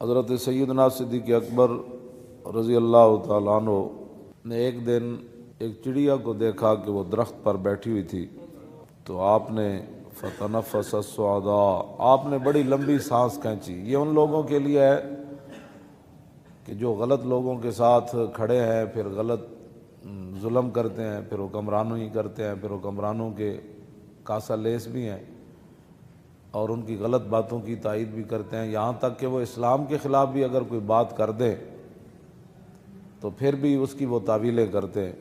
حضرت سیدنا صدیق اکبر رضی اللہ تعالیٰ عنہ نے ایک دن ایک چڑیا کو دیکھا کہ وہ درخت پر بیٹھی ہوئی تھی، تو آپ نے فتنفس الصعداء، آپ نے بڑی لمبی سانس کھینچی۔ یہ ان لوگوں کے لیے ہے کہ جو غلط لوگوں کے ساتھ کھڑے ہیں، پھر غلط ظلم کرتے ہیں، پھر حکمرانوں ہی کرتے ہیں، پھر حکمرانوں کے کاسہ لیس بھی ہیں اور ان کی غلط باتوں کی تائید بھی کرتے ہیں، یہاں تک کہ وہ اسلام کے خلاف بھی اگر کوئی بات کر دیں تو پھر بھی اس کی وہ تعویلیں کرتے ہیں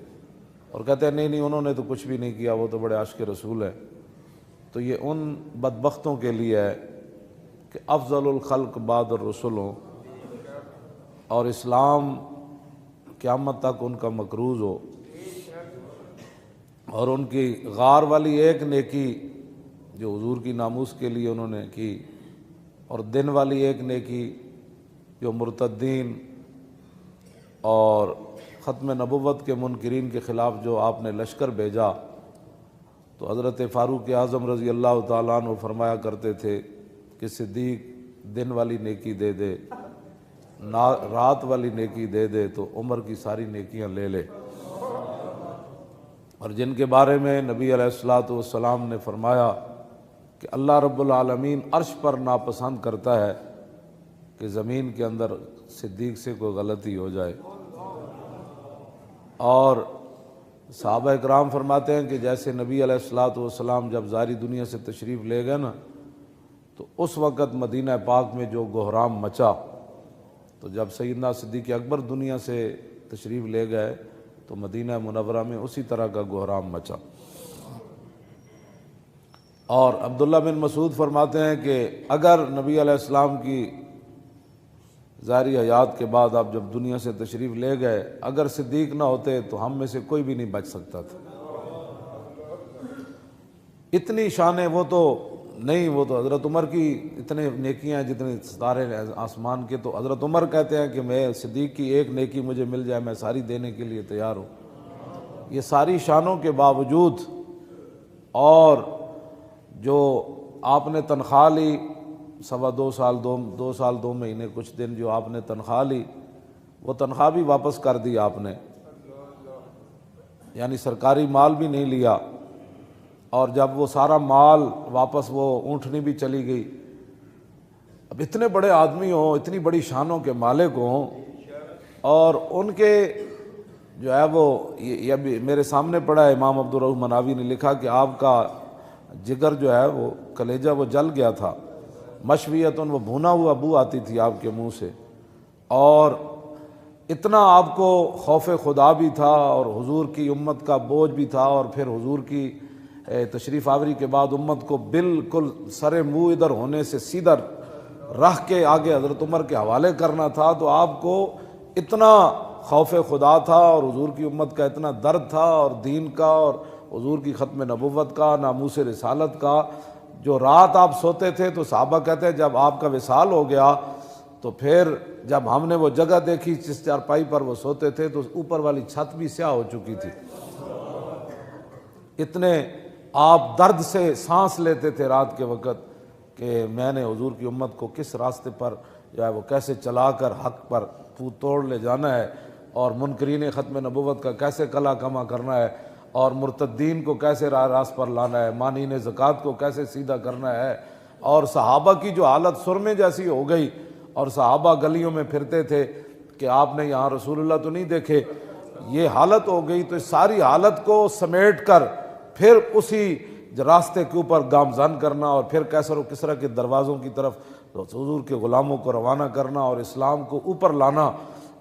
اور کہتے ہیں نہیں انہوں نے تو کچھ بھی نہیں کیا، وہ تو بڑے عاشق رسول ہیں۔ تو یہ ان بدبختوں کے لیے ہے کہ افضل الخلق بعد الرسل ہوں اور اسلام قیامت تک ان کا مکروز ہو، اور ان کی غار والی ایک نیکی جو حضور کی ناموس کے لیے انہوں نے کی، اور دن والی ایک نیکی جو مرتدین اور ختم نبوت کے منکرین کے خلاف جو آپ نے لشکر بھیجا، تو حضرت فاروق اعظم رضی اللہ تعالیٰ عنہ فرمایا کرتے تھے کہ صدیق دن والی نیکی دے دے، رات والی نیکی دے دے تو عمر کی ساری نیکیاں لے لے۔ اور جن کے بارے میں نبی علیہ الصلوۃ والسلام نے فرمایا کہ اللہ رب العالمین عرش پر ناپسند کرتا ہے کہ زمین کے اندر صدیق سے کوئی غلطی ہو جائے۔ اور صحابہ اکرام فرماتے ہیں کہ جیسے نبی علیہ الصلوۃ والسلام جب ظاہری دنیا سے تشریف لے گئے نا، تو اس وقت مدینہ پاک میں جو گہرام مچا، تو جب سیدنا صدیق اکبر دنیا سے تشریف لے گئے تو مدینہ منورہ میں اسی طرح کا گہرام مچا۔ اور عبداللہ بن مسعود فرماتے ہیں کہ اگر نبی علیہ السلام کی ظاہری حیات کے بعد آپ جب دنیا سے تشریف لے گئے، اگر صدیق نہ ہوتے تو ہم میں سے کوئی بھی نہیں بچ سکتا تھا۔ اتنی شانیں وہ تو نہیں، وہ تو حضرت عمر کی اتنے نیکیاں ہیں جتنے ستارے آسمان کے، تو حضرت عمر کہتے ہیں کہ میں صدیق کی ایک نیکی مجھے مل جائے میں ساری دینے کے لیے تیار ہوں۔ یہ ساری شانوں کے باوجود اور جو آپ نے تنخواہ لی 2.25 سال 2 سال 2 مہینے کچھ دن جو آپ نے تنخواہ لی، وہ تنخواہ بھی واپس کر دی آپ نے، یعنی سرکاری مال بھی نہیں لیا۔ اور جب وہ سارا مال واپس، وہ اونٹنی بھی چلی گئی۔ اب اتنے بڑے آدمی ہوں، اتنی بڑی شانوں کے مالک ہوں، اور ان کے جو ہے وہ یہ بھی میرے سامنے پڑا ہے، امام عبدالرؤف مناوی نے لکھا کہ آپ کا جگر جو ہے وہ کلیجہ وہ جل گیا تھا، مشویتن وہ بھونا ہوا بو آتی تھی آپ کے منہ سے، اور اتنا آپ کو خوف خدا بھی تھا اور حضور کی امت کا بوجھ بھی تھا، اور پھر حضور کی تشریف آوری کے بعد امت کو بالکل سر منہ ادھر ہونے سے سیدھا رکھ کے آگے حضرت عمر کے حوالے کرنا تھا، تو آپ کو اتنا خوف خدا تھا اور حضور کی امت کا اتنا درد تھا، اور دین کا اور حضور کی ختم نبوت کا، ناموس رسالت کا۔ جو رات آپ سوتے تھے تو صحابہ کہتے ہیں جب آپ کا وصال ہو گیا تو پھر جب ہم نے وہ جگہ دیکھی جس چارپائی پر وہ سوتے تھے تو اوپر والی چھت بھی سیاہ ہو چکی تھی۔ اتنے آپ درد سے سانس لیتے تھے رات کے وقت کہ میں نے حضور کی امت کو کس راستے پر جو ہے وہ کیسے چلا کر حق پر پھو توڑ لے جانا ہے، اور منکرین ختم نبوت کا کیسے کلا کما کرنا ہے، اور مرتدین کو کیسے راہ راست پر لانا ہے، مانعین زکوٰۃ کو کیسے سیدھا کرنا ہے۔ اور صحابہ کی جو حالت سرمے جیسی ہو گئی، اور صحابہ گلیوں میں پھرتے تھے کہ آپ نے یہاں رسول اللہ تو نہیں دیکھے، یہ حالت ہو گئی۔ تو اس ساری حالت کو سمیٹ کر پھر اسی راستے کے اوپر گامزن کرنا، اور پھر کیسر و کسریٰ کے دروازوں کی طرف حضور کے غلاموں کو روانہ کرنا اور اسلام کو اوپر لانا۔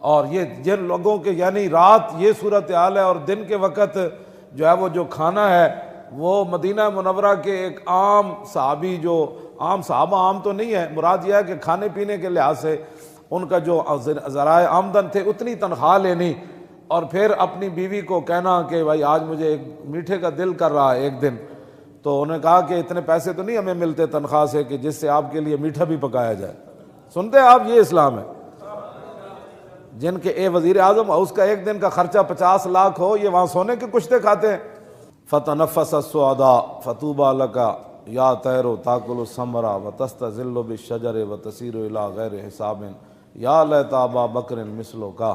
اور یہ جن لوگوں کے یعنی رات یہ صورتحال ہے، اور دن کے وقت جو ہے وہ جو کھانا ہے وہ مدینہ منورہ کے ایک عام صحابی، جو عام صحابہ عام تو نہیں ہے، مراد یہ ہے کہ کھانے پینے کے لحاظ سے ان کا جو ذرائع آمدن تھے اتنی تنخواہ لینی، اور پھر اپنی بیوی کو کہنا کہ بھائی آج مجھے ایک میٹھے کا دل کر رہا ہے ایک دن، تو انہوں نے کہا کہ اتنے پیسے تو نہیں ہمیں ملتے تنخواہ سے کہ جس سے آپ کے لیے میٹھا بھی پکایا جائے۔ سنتے ہیں آپ، یہ اسلام ہے۔ جن کے وزیر اعظم اس کا ایک دن کا خرچہ 50 لاکھ ہو، یہ وہاں سونے کے کشتے کھاتے ہیں۔ فتنفس الصعداء فطوبى لك یا طیرو تاکل الثمرہ وتستظل بالشجر وتسیر الی غیر حساب یا لیت ابا بکر مثلو کا۔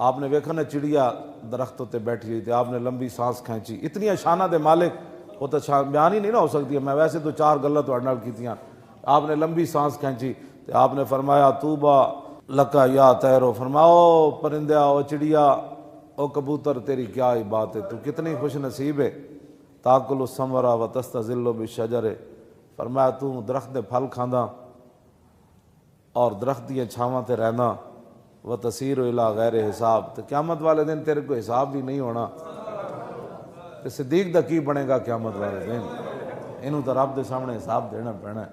آپ نے ویکھا نا چڑیا درختوں تے بیٹھی ہوئی تھی، آپ نے لمبی سانس کھینچی، اتنی شانہ دے مالک وہ تو بیان ہی نہیں نہ ہو سکتی ہے، میں ویسے تو چار گلاں تہاڈے نال کیتیاں۔ آپ نے لمبی سانس کھینچی تو آپ نے فرمایا طوبیٰ لکا یا طیرو، فرماؤ پرندہ او چڑیا او کبوتر تیری کیا ہی بات ہے، تو کتنی خوش نصیب ہے۔ تاکل الثمرہ وتستظل بالشجر، فرمایا تو درخت دے پھل کھاندا اور درخت دیاں چھاواں تے رہنا، وتسیر الی غیر حساب، تو قیامت والے دن تیرے کو حساب بھی نہیں ہونا، تے صدیق دا کی بنے گا قیامت والے دن، انہوں تو رب دے سامنے حساب دینا پینا ہے۔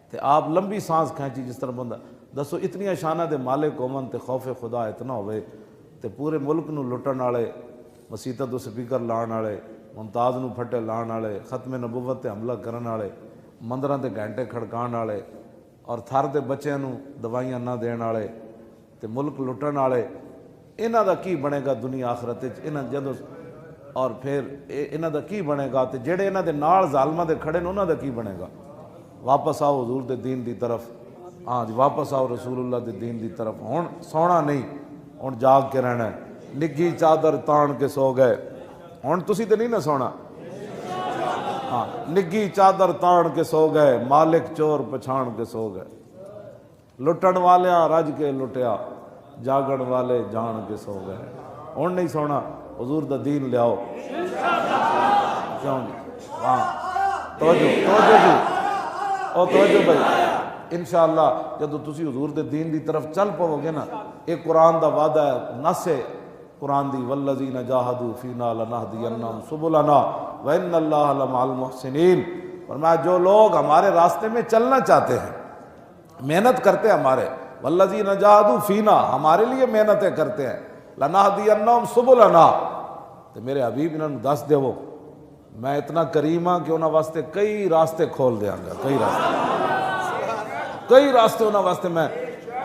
تے آپ لمبی سانس کھینچی جس طرح بندہ، دسو اتنی شانہ دے مالک ہومن تے خوف خدا اتنا ہوئے تے پورے ملک نو لٹن والے، مسیتاں تو سپیکر لان والے، ممتاز نو پھٹے لان والے، ختم نبوت تے حملہ کرن والے، مندراں تے گھنٹے کھڑکان والے، اور تھر دے بچیاں نو دوائیاں نہ دین والے تے ملک لٹن والے، انہاں دا کی بنے گا دنیا آخرت وچ؟ انہاں جدوں اور پھر انہاں دا کی بنے گا؟ تے جڑے انہاں دے نال ظالماں دے کھڑے نے انہاں دا کی بنے گا؟ واپس آؤ حضور دے دین دی طرف، ہاں جی واپس آؤ رسول اللہ دے دین دی طرف۔ ہن سونا نہیں، ہن جاگ کے رہنا ہے۔ نگھی چادر تان کے سو گئے، ہن تسی تے نہیں نہ سونا، ہاں نگھی چادر تان کے سو گئے، مالک چور پچھان کے سو گئے، لٹن والیاں رج کے لٹیا، جاگن والے جان کے سو گئے۔ ہن نہیں سونا، حضور دا دین لیاؤ، کیوں جی؟ ہاں توجہ جی، او توجہ بھائی، انشاءاللہ جدو تسی حضور دے دین دی طرف چل پاؤ گے نا، ایک قرآن دا وعدہ ہے، نص ہے قرآن دی، والذین جاہدوا فینا لنہدینہم سبلنا وان اللہ لمع المحسنین، فرمایا جو لوگ ہمارے راستے میں چلنا چاہتے ہیں، محنت کرتے ہیں ہمارے، والذین جاہدوا فینا، ہمارے لیے محنتیں کرتے ہیں، لنہدینہم سبلنا، تو میرے حبیب انہوں نے دس دے وہ میں اتنا کریم ہاں کہ انہاں واسطے کئی راستے کھول دیاں گا، کئی راستے انہاں واسطے میں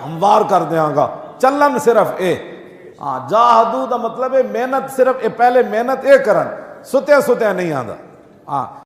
ہموار کر دیاں گا۔ چلن صرف اے، ہاں جاہدو دا مطلب ہے محنت، صرف اے پہلے محنت اے کرن، ستیا نہیں آندا، ہاں